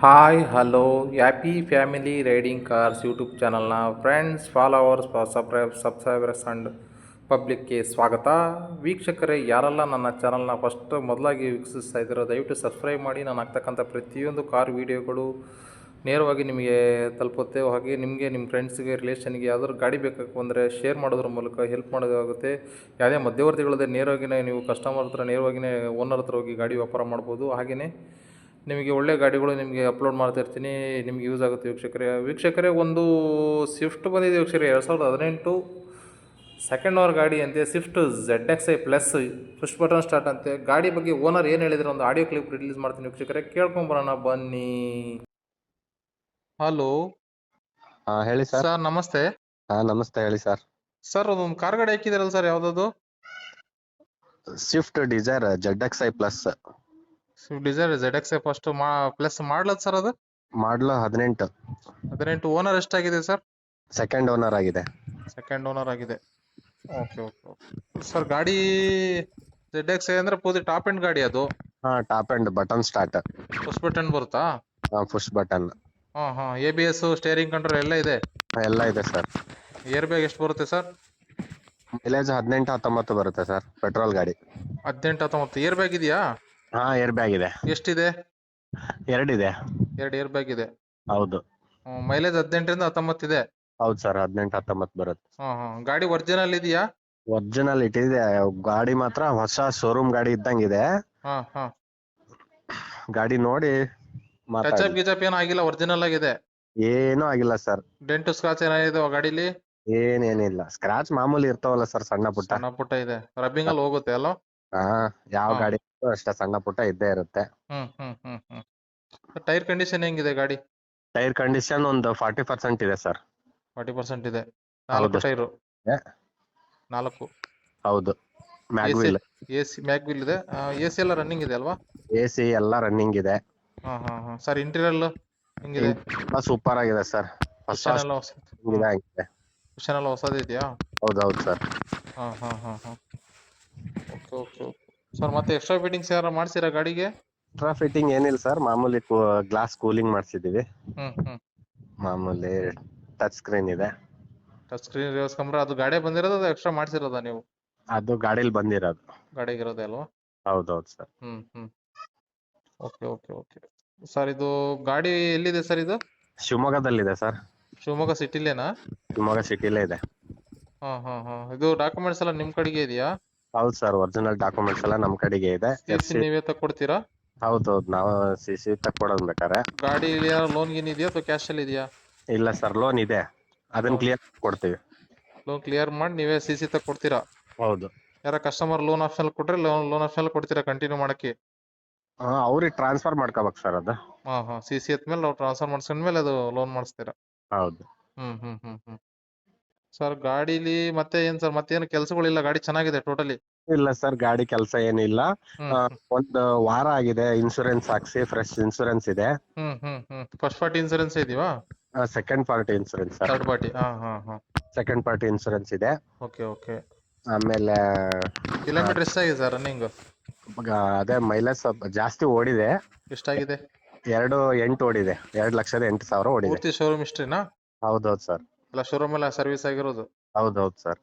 Hi hello happy family riding cars YouTube ಚಾನಲ್ನ friends followers subscribers and ಪಬ್ಲಿಕ್ಗೆ ಸ್ವಾಗತ. ವೀಕ್ಷಕರೇ, ಯಾರೆಲ್ಲ ನನ್ನ ಚಾನಲ್ನ ಫಸ್ಟ್ ಮೊದಲಾಗಿ ವೀಕ್ಷಿಸ್ತಾ ಇದ್ದೀರೋ ದಯವಿಟ್ಟು ಸಬ್ಸ್ಕ್ರೈಬ್ ಮಾಡಿ. ನಾನು ಆಗ್ತಕ್ಕಂಥ ಪ್ರತಿಯೊಂದು ಕಾರ್ ವೀಡಿಯೋಗಳು ನೇರವಾಗಿ ನಿಮಗೆ ತಲುಪುತ್ತೆ. ಹಾಗೆ ನಿಮಗೆ ನಿಮ್ಮ ಫ್ರೆಂಡ್ಸ್ಗೆ ರಿಲೇಷನ್ಗೆ ಯಾವ್ದಾದ್ರು ಗಾಡಿ ಬೇಕು ಅಂದರೆ ಶೇರ್ ಮಾಡೋದ್ರ ಮೂಲಕ ಹೆಲ್ಪ್ ಮಾಡೋದಾಗುತ್ತೆ. ಯಾವುದೇ ಮಧ್ಯವರ್ತಿಗಳದೇ ನೇರವಾಗಿಯೇ ನೀವು ಕಸ್ಟಮರ್ ಹತ್ರ ನೇರವಾಗಿಯೇ ಓನರ್ ಹತ್ರ ಹೋಗಿ ಗಾಡಿ ವ್ಯಾಪಾರ ಮಾಡ್ಬೋದು. ಹಾಗೆಯೇ ನಿಮಗೆ ಒಳ್ಳೆ ಗಾಡಿಗಳು ನಿಮಗೆ ಅಪ್ಲೋಡ್ ಮಾಡ್ತಾ ಇರ್ತೀನಿ, ನಿಮ್ಗೆ ಯೂಸ್ ಆಗುತ್ತೆ ವೀಕ್ಷಕರೇ. ಒಂದು ಸ್ವಿಫ್ಟ್ ಬಂದಿದೆ ವೀಕ್ಷಕರೇ, 2018 ಸೆಕೆಂಡ್ ಓನರ್ ಗಾಡಿ ಅಂತೆ. Swift ZXi plus push button start ಅಂತೆ. ಗಾಡಿ ಬಗ್ಗೆ ಓನರ್ ಏನು ಹೇಳಿದ್ರೆ ಒಂದು ಆಡಿಯೋ ಕ್ಲಿಪ್ ರಿಲೀಸ್ ಮಾಡ್ತೀನಿ ವೀಕ್ಷಕರೇ, ಕೇಳ್ಕೊಂಬರೋಣ ಬನ್ನಿ. ಹಲೋ ಹೇಳಿ ಸರ್. ಸರ್ ನಮಸ್ತೆ. ನಮಸ್ತೆ, ಹೇಳಿ ಸರ್. ಸರ್ ಅದೊಂದು ಕಾರ್ ಗಾಡಿ ಹಾಕಿದಾರಲ್ಲ ಸರ್, ಯಾವುದದು? Swift Dzire ZXi plus. Swift Dzire ZXi first plus ಮಾಡಲದ ಸರ್ ಅದು? ಮಾಡಲು 18. ಓನರ್ ಎಷ್ಟಾಗಿದೆ ಸರ್? ಸೆಕೆಂಡ್ ಓನರ್ ಆಗಿದೆ. ಸೆಕೆಂಡ್ ಓನರ್ ಆಗಿದೆ. ಓಕೆ ಓಕೆ ಸರ್, ಗಾಡಿ ZXi ಅಂದ್ರೆ ಪೂರ್ತಿ ಟಾಪ್ ಎಂಡ್ ಗಾಡಿ ಅದು? Top and button start. Push button ಬರುತ್ತಾ? Push button. ABS steering control ಎಲ್ಲ ಇದೆ? ಎಲ್ಲ ಇದೆ ಸರ್. ಏರ್ ಬ್ಯಾಗ್ ಎಷ್ಟು ಬರುತ್ತೆ ಸರ್? ಮೈಲೇಜ್ 18-19 ಬರುತ್ತೆ ಸರ್, ಪೆಟ್ರೋಲ್ ಗಾಡಿ. 18-19. ಏರ್ ಬ್ಯಾಗ್ ಇದೆಯಾ? ಏರ್ ಬ್ಯಾಗ್ ಇದೆ. ಎಷ್ಟಿದೆ? 2 ಇದೆ. 2 ಏರ್ ಬ್ಯಾಗ್ ಇದೆ. ಹೌದು. ಮೈಲೇಜ್ 18-19 ಇದೆ. ಹೌದು ಸರ್, 18-19 ಬರುತ್ತೆ. ಗಾಡಿ ಒರಿಜಿನಲ್ ಇದೆಯಾ? ಒರಿಜಿನಲ್ ಇಟ್ಟಿದೆ. ಗಾಡಿ ಮಾತ್ರ ಹೊಸ ಶೋರೂಮ್ ಗಾಡಿ ಇದ್ದಂಗಿದೆ. ಗಾಡಿ ನೋಡಿ ಟಚ್ ಅಪ್ ಗಿಚಪ್ ಏನೂ ಆಗಿಲ್ಲ, ಒರಿಜಿನಲ್ ಆಗಿದೆ? ಏನೂ ಆಗಿಲ್ಲ ಸರ್. ಡೆಂಟು ಸ್ಕ್ರಾಚ್ ಏನಾಗಿದೆ ಗಾಡಿಲಿ? ಏನೇನಿಲ್ಲ. ಸ್ಕ್ರಾಚ್ ಮಾಮೂಲಿ ಇರ್ತಾವಲ್ಲ ಸರ್, ಸಣ್ಣ ಪುಟ್ಟ ಇದೆ. ರಬ್ಬಿಂಗ್ ಅಲ್ಲಿ ಹೋಗುತ್ತೆ ಅಲ್ಲ? ಯಾವ ಗಾಡಿ ಅಷ್ಟೇ ಸಣ್ಣ ಪುಟ್ಟ ಇದ್ದೇ ಇರುತ್ತೆ. ಟೈರ್ ಕಂಡೀಷನ್ ಹೆಂಗಿದೆ ಗಾಡಿ? ಟೈರ್ ಕಂಡೀಷನ್ ಒಂದು 40% ಇದೆ ಸರ್. 40% ಇದೆ. ಹೌದು. 4 ಟೈರು? 4. ಹೌದು. ಮ್ಯಾಗ್ವಿಲ್. ಮ್ಯಾಗ್ವಿಲ್ ಇದೆ. AC ಎಲ್ಲ ರನ್ನಿಂಗ್ ಇದೆ ಅಲ್ವಾ? AC ಎಲ್ಲ ರನ್ನಿಂಗ್ ಇದೆ. ಸರ್ ಇಂಟೀರಿಯರ್ ಹೆಂಗಿದೆ? ಸೂಪರ್ ಆಗಿದೆ ಸರ್. ಕುಶನ್ ಎಲ್ಲ ಹೊಸದು ಇದೆಯಾ? ಹೌದೌದು ಸರ್. ಓಕೆ ಸರ್, ಮತ್ತೆ ಎಕ್ಸ್ಟ್ರಾ ಫಿಟ್ಟಿಂಗ್ಸ್ ಯಾರು ಮಾಡ್ಸಿರಾ ಗಾಡಿಗೆ? ಎಕ್ಸ್ಟ್ರಾ ಫಿಟ್ಟಿಂಗ್ ಏನಿಲ್ಲ ಸರ್, ಮಾಮೂಲಿ ಗ್ಲಾಸ್ ಕೂಲಿಂಗ್ ಮಾಡಿಸಿದೀವಿ. ಮಾಮೂಲಿ ಟಚ್ ಸ್ಕ್ರೀನ್ ಇದೆ. ಟಚ್ ಸ್ಕ್ರೀನ್ ರಿವರ್ಸ್ ಕ್ಯಾಮೆರಾ ಅದು ಗಾಡಿ ಬಂದಿರೋದು, ಅದು ಎಕ್ಸ್ಟ್ರಾ ಮಾಡ್ಸಿರೋದಾ ನೀವು? ಅದು ಗಾಡಿಲಿ ಬಂದಿರೋದು. ಗಾಡಿಗೆ ಇರೋದೇ ಅಲ್ವಾ? ಹೌದೌದು ಸರ್. ಓಕೆ ಸರ್, ಇದು ಗಾಡಿ ಎಲ್ಲಿದೆ ಸರ್ ಇದು? ಶಿವಮೊಗ್ಗದಲ್ಲಿದೆ ಸರ್. ಶಿವಮೊಗ್ಗ ಸಿಟಿಲೇನಾ? ಶಿವಮೊಗ್ಗ ಸಿಟಿಲೇ ಇದೆ. ಇದು ಡಾಕ್ಯುಮೆಂಟ್ಸ್ ಎಲ್ಲ ನಿಮ್ ಕಡೆಗೆ ಇದೆಯಾ? ಹೌದು ಸರ್, ಒರಿಜಿನಲ್ ಡಾಕ್ಯುಮೆಂಟ್ಸ್ ಎಲ್ಲ ನಮ್ ಕಡೆಗೆ ಇದೆ. ನೀವೇ ತಕ್ಕೊಡ್ತೀರಾ? ಹೌದೌದು, ನಾವು CC ತಕ್ಕೊಡೋದು ಬೇಕಾರೆ. ಗಾಡಿ ಲೋನ್ ಗೀನ್ ಇದೆಯಾ ಅಥವಾ ಕ್ಯಾಶ್ ಅಲ್ಲಿ ಇದೆಯಾ? ಇಲ್ಲ ಸರ್, ಲೋನ್ ಇದೆ, ಅದನ್ನ ಕ್ಲಿಯರ್ ಕೊಡ್ತೀವಿ. ಲೋನ್ ಕ್ಲಿಯರ್ ಮಾಡಿ ನೀವೇ CC ತಕ್ಕೊಡ್ತೀರಾ? ಹೌದು. ಯಾರ ಕಸ್ಟಮರ್ ಲೋನ್ ಆಪ್ಷನ್ ಕೊಟ್ರೆ ಲೋನ್ ಆಪ್ಷನ್ ಕೊಡ್ತೀರಾ ಕಂಟಿನ್ಯೂ ಮಾಡಕ್ಕೆ? ಅವ್ರಿಗೆ ಟ್ರಾನ್ಸ್ಫರ್ ಮಾಡ್ಕೋಬೇಕು ಸರ್ ಅದು. CC ಎತ್ಮೇಲೆ ನಾವು ಟ್ರಾನ್ಸ್ಫರ್ ಮಾಡ್ಸ್ಕೊಂಡ್ಮೇಲೆ ಅದು ಲೋನ್ ಮಾಡಿಸ್ತೀರಾ? ಹೌದು. ಸರ್ ಗಾಡಿಲಿ ಮತ್ತೆ ಏನ್ ಸರ್, ಮತ್ತೇನು ಕೆಲಸಗಳಿಲ್ಲ, ಗಾಡಿ ಚೆನ್ನಾಗಿದೆ ಟೋಟಲಿ? ಇಲ್ಲ ಸರ್, ಗಾಡಿ ಕೆಲಸ ಏನಿಲ್ಲ. ಒಂದು ವಾರ ಆಗಿದೆ ಇನ್ಶೂರೆನ್ಸ್ ಹಾಕ್ಸಿ, ಫ್ರೆಶ್ ಇನ್ಶೂರೆನ್ಸ್ ಇದೆ. ಫಸ್ಟ್ ಪಾರ್ಟಿ ಇನ್ಸೂರೆನ್ಸ್ ಇದೆಯಾ? Second party insurance sir. Third party? Second party insurance ಇದೆ. ಓಕೆ. ಆಮೇಲೆ ಕಿಲೋಮೀಟರ್ ಎಷ್ಟಾಗಿದೆ ಸರ್ ರನ್ನಿಂಗ್? ಅದೇ ಮೈಲೇಜ್ ಸ್ವಲ್ಪ ಜಾಸ್ತಿ ಓಡಿದೆ. ಎಷ್ಟಾಗಿದೆ? 2.8 ಓಡಿದೆ. 2,08,000 ಓಡಿದೆ. ಪೂರ್ತಿ ಶೋರೂಮ್ ಹಿಸ್ಟ್ರಿನಾ? ಹೌದೌದು ಸರ್. ಎಲ್ಲ ಶೋರೂಮ್ ಎಲ್ಲ ಸರ್ವಿಸ್ ಆಗಿರೋದು? ಹೌದೌದು ಸರ್.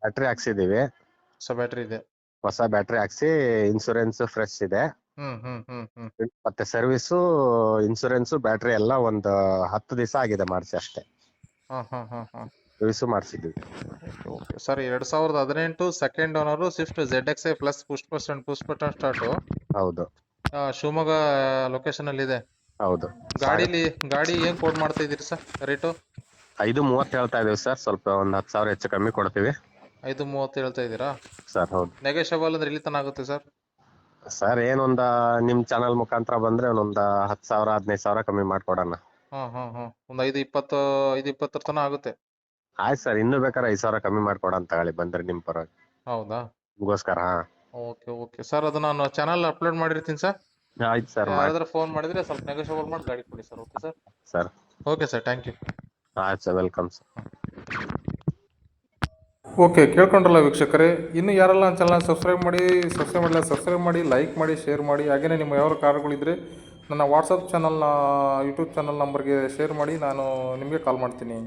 ಬ್ಯಾಟ್ರಿ ಹಾಕ್ಸಿದೀವಿ. ಹೊಸ ಬ್ಯಾಟ್ರಿ ಇದೆ? ಹೊಸ ಬ್ಯಾಟ್ರಿ ಹಾಕ್ಸಿ, ಇನ್ಶೂರೆನ್ಸ್ ಫ್ರೆಶ್ ಇದೆ. ಮತ್ತೆ ಸರ್ವಿಸ್, ಇನ್ಶೂರೆನ್ಸ್, ಬ್ಯಾಟ್ರಿ ಎಲ್ಲ ಒಂದು 10 ದಿವಸ ಆಗಿದೆ ಮಾಡಿಸಿ ಅಷ್ಟೇ. ಸರ್ವಿಸ್ ಮಾಡಿಸಿದ್ವಿ. Sir, 2018 second owner Swift ZXi plus push button start. ಹೌದು. ಶಿವಮೊಗ್ಗ ಲೊಕೇಶನ್ ಅಲ್ಲಿ ಇದೆ. ಹೌದು. ಗಾಡಿ ಏನ್ ಕೋಟ್ ಮಾಡ್ತಾ ಇದೀರಿ ಸರ್ ರೇಟು? 5.30 ಹೇಳ್ತಾ ಇದೀವಿ ಸರ್. ಸ್ವಲ್ಪ ಒಂದು 10,000 ಹೆಚ್ಚು ಕಮ್ಮಿ ಕೊಡ್ತೀವಿ. 5.30 ಹೇಳ್ತಾ ಇದೀರಾ ಸರ್? ಹೌದು. ನೆಗೋಷಿಯಬಲ್ ಅಂದ್ರೆ ಇಲ್ಲಿ ತನ ಆಗುತ್ತೆ ಸರ್? ಸರ್, ಏನೊಂದ ನಿಮ್ ಚಾನಲ್ ಮುಖಾಂತರ ಬಂದ್ರೆ ಒಂದೊಂದು 10,000 15,000 ಕಮ್ಮಿ ಮಾಡ್ಕೊಡೋಣ. ಒಂದು 5.20 ತನ ಆಗುತ್ತೆ. ಆಯ್ತು ಸರ್, ಇನ್ನೂ ಬೇಕಾದ್ರೆ 5,000 ಕಮ್ಮಿ ಮಾಡ್ಕೊಡೋಣ ತಗೊಳ್ಳಿ ಬಂದ್ರೆ ನಿಮ್ ಪರವಾಗಿ. ಹೌದಾ? ನಿಮ್ಗೋಸ್ಕರ. ಓಕೆ ಸರ್, ಅದು ನಾನು ಚಾನಲ್ ಅಪ್ಲೋಡ್ ಮಾಡಿರ್ತೀನಿ ಸರ್. ಆಯ್ತು ಸರ್. ಯಾರಾದ್ರೂ ಫೋನ್ ಮಾಡಿದ್ರೆ ಸ್ವಲ್ಪ ನೆಗೋಷಿಯಬಲ್ ಮಾಡಿ ಗಾಡಿ ಕೊಡಿ sir. Okay sir. Sir. Okay sir, thank you. ಆಯ್ತು ಸರ್, ವೆಲ್ಕಮ್ ಸರ್. ಓಕೆ, ಕೇಳ್ಕೊಂಡ್ರಲ್ಲ ವೀಕ್ಷಕರೇ. ಇನ್ನು ಯಾರೆಲ್ಲ ಚಾನಲ್ ಸಬ್ಸ್ಕ್ರೈಬ್ ಮಾಡಿಲ್ಲ, ಸಬ್ಸ್ಕ್ರೈಬ್ ಮಾಡಿ, ಲೈಕ್ ಮಾಡಿ, ಶೇರ್ ಮಾಡಿ. ಹಾಗೆಯೇ ನಿಮ್ಮ ಯಾವ ಕಾರುಗಳಿದ್ರೆ ನನ್ನ ವಾಟ್ಸಪ್ ಚಾನಲ್ನ ಯೂಟ್ಯೂಬ್ ಚಾನಲ್ ನಂಬರ್ಗೆ ಶೇರ್ ಮಾಡಿ, ನಾನು ನಿಮಗೆ ಕಾಲ್ ಮಾಡ್ತೀನಿ.